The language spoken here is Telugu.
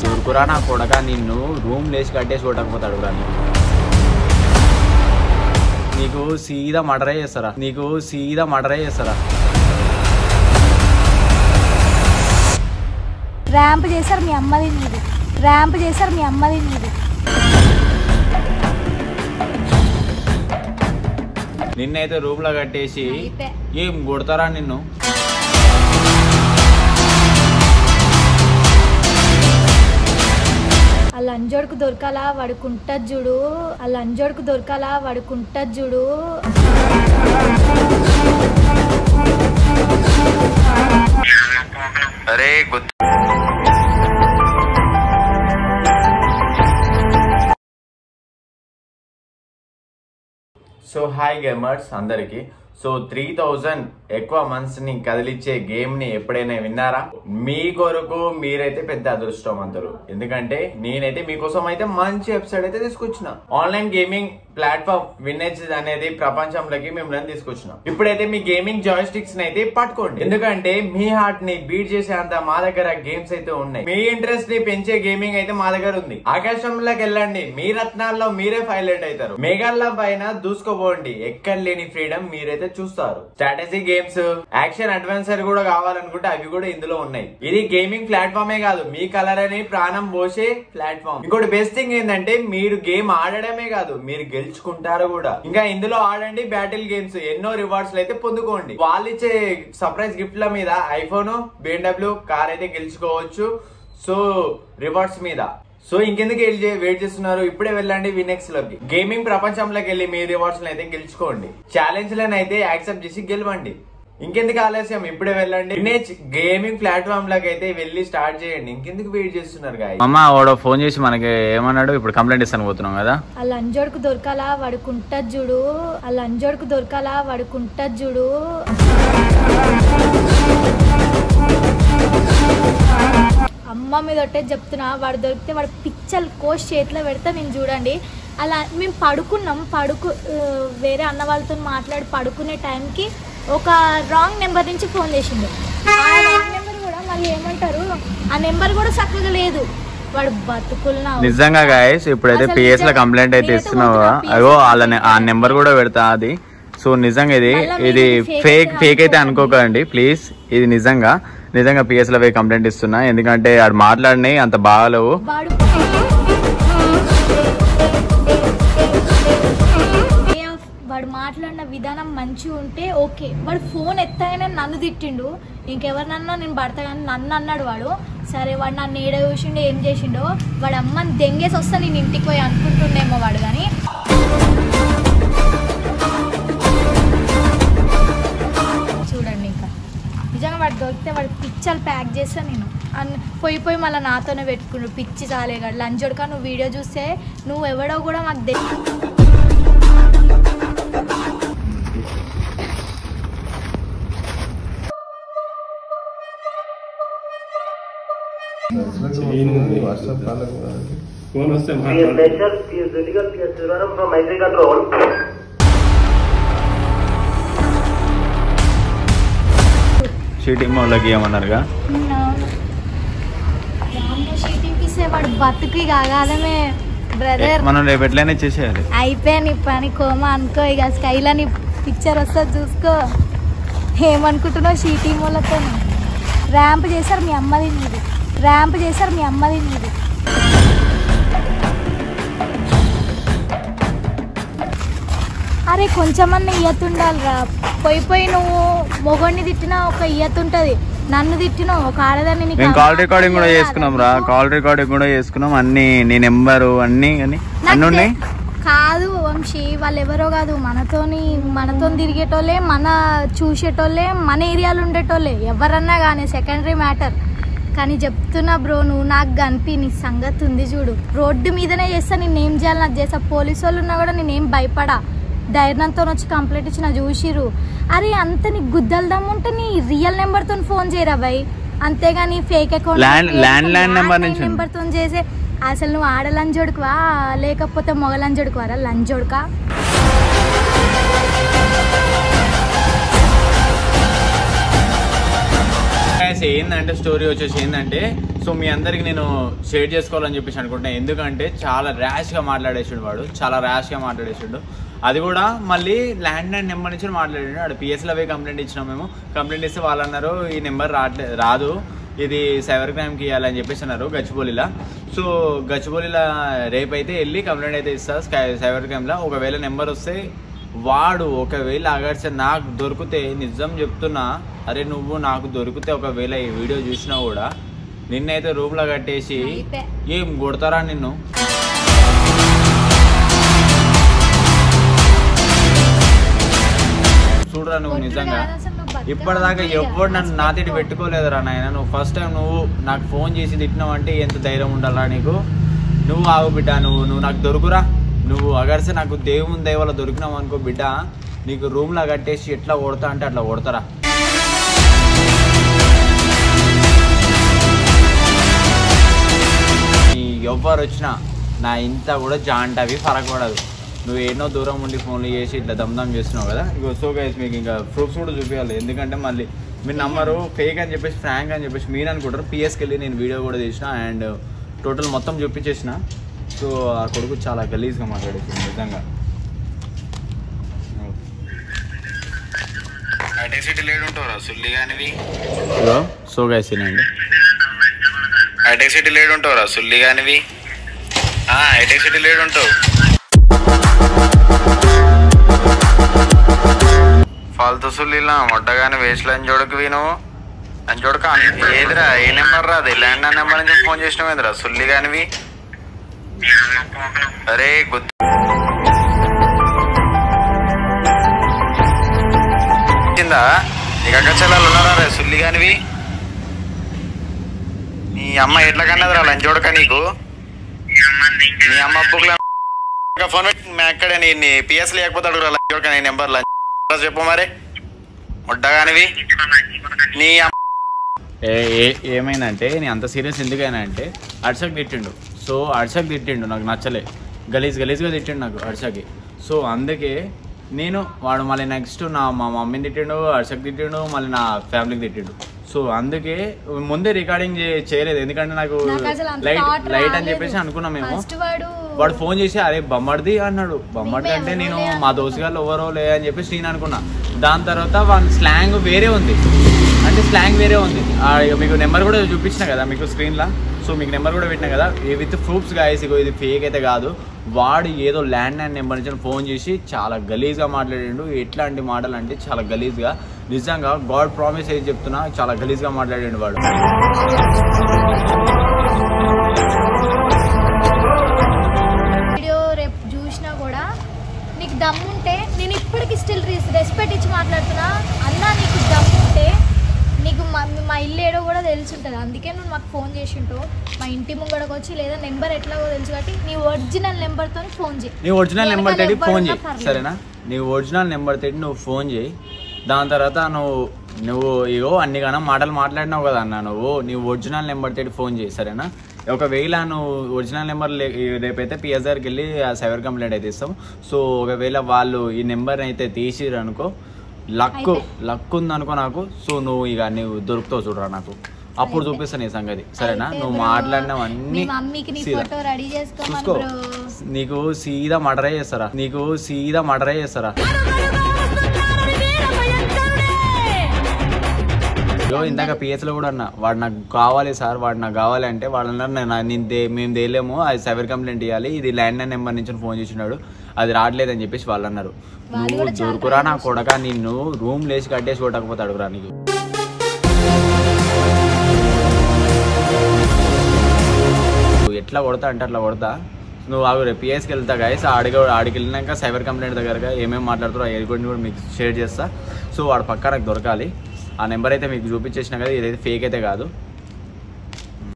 దూరుకురా నా కొడక, నిన్ను రూమ్ లేచి కట్టేసి కొట్టకపోతాడు రా. నీకు సీదా మర్డరే చేస్తారా. ర్యాంప్ చేశారు మీ అమ్మది నీది. నిన్నైతే రూమ్ లో కట్టేసి ఏం కొడతారా నిన్ను? ఆ లంజోడుకు దొరకాలా వాడుకుంటది చూడు. అరే సో హాయ్ గేమర్స్ అందరికి. సో 3000 ఎక్కువ మంత్స్ ని కదిలిచ్చే గేమ్ ని ఎప్పుడైనా విన్నారా? మీ కొరకు మీరైతే పెద్ద అదృష్టవంతులు. ఎందుకంటే నేనైతే మీకోసం అయితే మంచి వెబ్సైట్ అయితే తీసుకొచ్చిన. ఆన్లైన్ గేమింగ్ ప్లాట్ఫామ్ విన్నేజ్ అనేది ప్రపంచంలోకి మిమ్మల్ని తీసుకొచ్చినాం. ఇప్పుడైతే మీ గేమింగ్ జాయ్ స్టిక్స్ ని అయితే పట్టుకోండి. ఎందుకంటే మీ హార్ట్ ని బీట్ చేసే అంత మా దగ్గర గేమ్స్ అయితే ఉన్నాయి. మీ ఇంట్రెస్ట్ ని పెంచే గేమింగ్ అయితే మా దగ్గర ఉంది. ఆకాశంలోకి వెళ్ళండి, మీ రత్నాల్లో మీరే హైలైట్ అవుతారు. మేఘాల పైన దూసుకోబోండి, ఎక్కడ లేని ఫ్రీడమ్ మీరైతే చూస్తారు. స్ట్రాటజీ గేమ్స్, యాక్షన్ అడ్వెంచర్ కూడా కావాలనుకుంటే అవి కూడా ఇందులో ఉన్నాయి. ఇది గేమింగ్ ప్లాట్ఫామే కాదు, మీ కలర్ అని ప్రాణం పోసే ప్లాట్ఫామ్. ఇంకోటి బెస్ట్ థింగ్ ఏంటంటే మీరు గేమ్ ఆడడమే కాదు, మీరు గెలుచుకుంటారు కూడా. ఇంకా ఇందులో ఆడండి బ్యాటిల్ గేమ్స్, ఎన్నో రివార్డ్స్ అయితే పొందుకోండి. వాళ్ళు ఇచ్చే సర్ప్రైజ్ గిఫ్ట్ల మీద ఐఫోన్, BMW కార్ అయితే గెలుచుకోవచ్చు. సో రివార్డ్స్ మీద. సో ఇంకెందుకు వెయిట్ చేస్తున్నారు? ఇప్పుడే వెళ్ళండి వినెక్స్ లోకి. గేమింగ్ ప్రపంచంలోకి వెళ్ళి మీ రివార్డ్స్ అయితే గెలుచుకోండి. ఛాలెంజ్ లను అయితే యాక్సెప్ట్ చేసి గెలవండి. ఇంకెందుకు ఆలస్యం? ఇప్పుడే వెళ్ళండి వినేజ్ గేమింగ్ ప్లాట్ఫామ్ లోకి అయితే వెళ్ళి స్టార్ట్ చేయండి. ఇంకెందుకు వెయిట్ చేస్తున్నారు గాయ్? అమ్మ వాడు ఫోన్ చేసి మనకి ఏమన్నాడు? ఇప్పుడు కంప్లైంట్ ఇస్తాను పోతున్నాం కదా. ఆ లంజోడుకు దొరకాలా వాడుకుంటది చూడు. అమ్మ మీద ఒట్టే చెప్తున్నా, వాడు దొరికితే వాడు పిచ్చలు కోసి చేతిలో పెడతా నేను చూడండి. అలా మేము వేరే అన్న వాళ్ళతో మాట్లాడి పడుకునే టైంకి ఒక రాంగ్ నెంబర్ నుంచి ఫోన్ చేసిండు. ఆ రాంగ్ నెంబర్ కూడా మళ్ళీ ఏమంటారు, ఆ నెంబర్ కూడా చక్కగా లేదు. వాడు బతుకున్నా నిజంగా గాయస్. ఇప్పుడైతే పిఎస్ లో కంప్లైంట్ అయితే ఇస్తున్నావా? అగో ఆ నెంబర్ కూడా పెడతా అది. సో నిజంగా ఇది ఫేక్ అయితే అనుకోకండి ప్లీజ్. ఇది నిజంగా పిఎస్ లో పోయి కంప్లైంట్ ఇస్తున్నా. ఎందుకంటే ఆడు మాట్లాడినాయి అంత బాగాలేవు. వాడు మాట్లాడిన విధానం మంచిగా ఉంటే ఓకే. వాడు ఫోన్ ఎత్తగానే నన్ను తిట్టిండు. ఇంకెవరినన్నా నేను పడతా కానీ నన్ను అన్నాడు వాడు. సరే వాడు నన్ను ఏడ చూసిండో ఏం చేసిండో, వాడు అమ్మని దెంగేసి వస్తా నేను ఇంటికి పోయి అనుకుంటుండేమో వాడు. కానీ చూడండి, ఇంకా నిజంగా వాడు దొరికితే వాడు పిచ్చలు ప్యాక్ చేస్తా నేను. పోయి మళ్ళీ నాతోనే పెట్టుకున్నాడు. పిచ్చి చాలే కాదు లంచోడుకా. నువ్వు వీడియో చూస్తే నువ్వు ఎవడో కూడా మాకు షీటింగ్ వాళ్ళకి ఏమన్నారుగా? వాడు బతుకు కాగాలమే బ్రదర్. మనం రేపు ఎట్లయినా చేసేయాలి. అయిపోయాను ఈ పని కోమా అనుకో. ఇక స్కైలో నీ పిక్చర్ వస్తుంది చూసుకో. ఏమనుకుంటున్నావు? షీటింగ్ వాళ్ళతో ర్యాంప్ చేశారు మీ అమ్మది నీది. అరే కొంచెమన్నా ఇయ్యతుండాలిరా. పోయి నువ్వు మొగోడిని తిట్టినా ఒక ఇయ్యతుంటది, నన్ను తిట్టినా ఒక ఆడదాన్ని. కాల్ రికార్డింగ్ కూడా చేసుకున్నాం రా. అన్ని నీ నెంబరు అన్ని ఉన్నాయి. కాదు వంశీ, వాళ్ళు ఎవరో కాదు, మనతో తిరిగేటోళ్ళే, మన చూసేటోళ్ళే, మన ఏరియాలో ఉండేటోళ్ళే. ఎవరన్నా కానీ సెకండరీ మ్యాటర్. కానీ చెప్తున్నా బ్రో, నువ్వు నాకు కనిపి నీ సంగతి ఉంది చూడు. రోడ్డు మీదనే చేస్తా, నేనేం చేయాలి నాకు చేస్తా. పోలీసు వాళ్ళు ఉన్నా కూడా నేనేం భయపడా. ధైర్యంతో వచ్చి కంప్లైంట్ ఇచ్చిన చూసిరు. అరే అంత నీకు గుద్దలు దమ్ముంటే నీ రియల్ నెంబర్తో ఫోన్ చేయరా భయ్. అంతేగాని ఫేక్ అకౌంట్ నెంబర్తో చేసే అసలు నువ్వు ఆడ లంజోడుకువా లేకపోతే మొగ లంజోడుకువారా? లంజోడుకా? ఏంటంటే స్టోరీ వచ్చేసి ఏంటంటే సో మీ అందరికి నేను షేర్ చేసుకోవాలని చెప్పేసి అనుకుంటున్నాను. ఎందుకంటే చాలా ర్యాష్గా మాట్లాడేసాడు వాడు, చాలా ర్యాష్గా మాట్లాడేసాడు. అది కూడా మళ్ళీ ల్యాండ్ అండ్ నెంబర్ నుంచి మాట్లాడాడు. అక్కడ పిఎస్లో పోయి కంప్లైంట్ ఇచ్చినాం మేము. కంప్లైంట్ ఇస్తే వాళ్ళు అన్నారు ఈ నెంబర్ రాదు, ఇది సైబర్ క్రైమ్కి ఇవ్వాలని చెప్పేసి అన్నారు గచ్చిబౌలిలో. సో గచ్చిబౌలిలో రేపైతే వెళ్ళి కంప్లైంట్ అయితే ఇస్తా సైబర్ క్రైమ్లో. ఒకవేళ నెంబర్ వస్తే వాడు ఒకవేళ అగర్చ నాకు దొరికితే నిజం చెప్తున్నా, అరే నువ్వు నాకు దొరికితే ఒకవేళ ఈ వీడియో చూసినా కూడా నిన్నైతే రూమ్లో కట్టేసి ఏం కొడతారా నిన్ను. చూడరా నువ్వు నిజంగా ఇప్పటిదాకా ఎవరు నన్ను నాతిటి పెట్టుకోలేదురా నాయన. నువ్వు ఫస్ట్ టైం నువ్వు నాకు ఫోన్ చేసి తిట్టినావు అంటే ఎంత ధైర్యం ఉండాలా నీకు. నువ్వు ఆగు బిడ్డ, నువ్వు నాకు దొరుకురా. నువ్వు అగర్సే నాకు దేవుని దయ వల్ల దొరికినావు అనుకో బిడ్డ, నీకు రూమ్లో కట్టేసి ఎట్లా కొడతా అంటే అట్లా కొడతారా. ఎవ్వరు వచ్చినా నా ఇంత కూడా జాంటవి ఫరకపడదు. నువ్వు ఎన్నో దూరం ఉండి ఫోన్లు చేసి ఇట్లా దమ్దమ్ చేస్తున్నావు కదా. ఇగో సో గైస్ మీకు ఇంకా ప్రూఫ్స్ కూడా చూపించాలి. ఎందుకంటే మళ్ళీ మీ నంబరు ఫేక్ అని చెప్పేసి ఫ్రాంక్ అని చెప్పేసి మీరు అనుకుంటారు. పిఎస్కి వెళ్ళి నేను వీడియో కూడా చేసిన అండ్ టోటల్ మొత్తం చూపించేసిన. సో ఆ కొడుకు చాలా గలీజ్గా మాట్లాడేసి నిజంగా. సో గైస్ అండి హైటెక్ సిటీ లేడు ఉంటావురా సుల్లి కానివి. హైటెక్ సిటీ లేడు ఉంటావు. ఫాల్తు సుల్లిలా మొట్టగాని వేస్ట్ అని చూడకు నువ్వు అని చూడక. ఏదిరా ఏ నెంబర్ రా? అది ల్యాండ్ అన్న నెంబర్ నుంచి ఫోన్ చేసినావు ఏదిరా సుల్లి కానివి. అరే గుర్తిందా నీకు అక్క చెల్లెలు ఉన్నారా రే సుల్లి కానివి? నీ అమ్మ ఎట్లా కన్నదిరా లంచోడక నీకు? నీ అమ్మ బుక్లో ఫోన్ పెట్టి ఎక్కడే నీ పిఎస్ లేకపోతే అడుగురా లంచోడక నీ నెంబర్ లంచ్ చెప్పు మరి ముట్టగానివి. నీ ఏమైందంటే నేను అంత సీరియస్ ఎందుకైనా అంటే అర్షక్ తిట్టిండు. సో అర్షక్ తిట్టిండు నాకు నచ్చలే, గలీజ్గా తిట్టిండు నాకు అర్షకి. సో అందుకే నేను వాడు మళ్ళీ నెక్స్ట్ మా మమ్మీని తిట్టిండు, అర్షక్ తిట్టిండు, మళ్ళీ నా ఫ్యామిలీకి తిట్టిండు. సో అందుకే ముందే రికార్డింగ్ చేయలేదు. ఎందుకంటే నాకు లైట్ అని చెప్పేసి అనుకున్నాం మేము. వాడు ఫోన్ చేసి అరే బొమ్మడిది అన్నాడు. బొమ్మడిది అంటే నేను మా దోస్తుగాళ్ళు ఎవరో లే అని చెప్పేసి నేను అనుకున్నా. దాని తర్వాత వాళ్ళ స్లాంగ్ వేరే ఉంది, అంటే స్లాంగ్ వేరే ఉంది. మీకు నెంబర్ కూడా చూపించిన కదా మీకు స్క్రీన్లో. సో మీకు నెంబర్ కూడా పెట్టినా కదా విత్ ప్రూఫ్స్ గాయస్. ఇగో ఇది ఫేక్ అయితే కాదు. వాడు ఏదో ల్యాండ్ అండ్ నెంబర్ నుంచి ఫోన్ చేసి చాలా గలీజ్గా మాట్లాడిండు. ఎట్లాంటి మాటలు అంటే చాలా గలీజ్గా, నిజంగా గాడ్ ప్రామిస్ ఏది చెప్తున్నా చాలా గలీజ్గా మాట్లాడిండు వాడు. వీడియో రేపు చూసినా కూడా నీకు దమ్ముంటే నేను ఇప్పటికీ స్టిల్ రెస్పెక్ట్ ఇచ్చి మాట్లాడుతున్నా. అన్నా నీకు దమ్ముంటే నీకు మా ఇల్లు ఏడో కూడా తెలుసుంటుంది. అందుకే నువ్వు మాకు ఫోన్ చేసి ఉంటావు. మా ఇంటి ముంగడకు వచ్చి లేదా నెంబర్ ఎట్లాగో తెలుసు కాబట్టి నీ ఒరిజినల్ నెంబర్తో ఫోన్ చేయి. నీ ఒరిజినల్ నెంబర్ తోటి ఫోన్ చేయి సరేనా. నీ ఒరిజినల్ నెంబర్ తోటి నువ్వు ఫోన్ చేయి. దాని తర్వాత నువ్వు ఇగో అన్ని గానం మాటలు మాట్లాడినావు కదా అన్న, నీ ఒరిజినల్ నెంబర్ తోటి ఫోన్ చేయి సరేనా. ఒకవేళ నువ్వు ఒరిజినల్ నెంబర్ రేపైతే పిఎస్ దగ్గరికి వెళ్ళి సైబర్ కంప్లైంట్ అయితే ఇస్తాం. సో ఒకవేళ వాళ్ళు ఈ నెంబర్ అయితే తీసిరు అనుకో, లక్ ఉందనుకో నాకు. సో నువ్వు ఇక నువ్వు దొరుకుతావు చూడరా నాకు, అప్పుడు చూపిస్తా నీ సంగతి సరేనా. నువ్వు మాట్లాడినవన్నీ చూసుకో. నీకు సీదా మర్డరే చేస్తారా. ఇందాక పిఎస్లో కూడా అన్నా వాడు నాకు కావాలి సార్, వాడు నాకు కావాలి అంటే వాళ్ళు అన్నారు మేము తేలేము, అది సైబర్ కంప్లైంట్ ఇవ్వాలి, ఇది ల్యాండ్ లైన్ నెంబర్ నుంచి ఫోన్ చేసినాడు, అది రావట్లేదని చెప్పేసి వాళ్ళు అన్నారు. నువ్వు దొరుకురా నా కొడక, నిన్ను రూమ్ లేచి కట్టేసి కొట్టకపోతే అడుగురా నీకు. ఎట్లా కొడతా అంటే అట్లా కొడతా. నువ్వు ఆగు రేపు పిఎస్కి వెళ్తా గాయస్. ఆడికి వెళ్ళినాక సైబర్ కంప్లైంట్ దగ్గరగా ఏమేమి మాట్లాడుతారో అవి కూడా మీకు షేర్ చేస్తా. సో వాడు పక్కా నాకు దొరకాలి. ఆ నెంబర్ అయితే మీకు చూపించేసిన కదా, ఇదైతే ఫేక్ అయితే కాదు.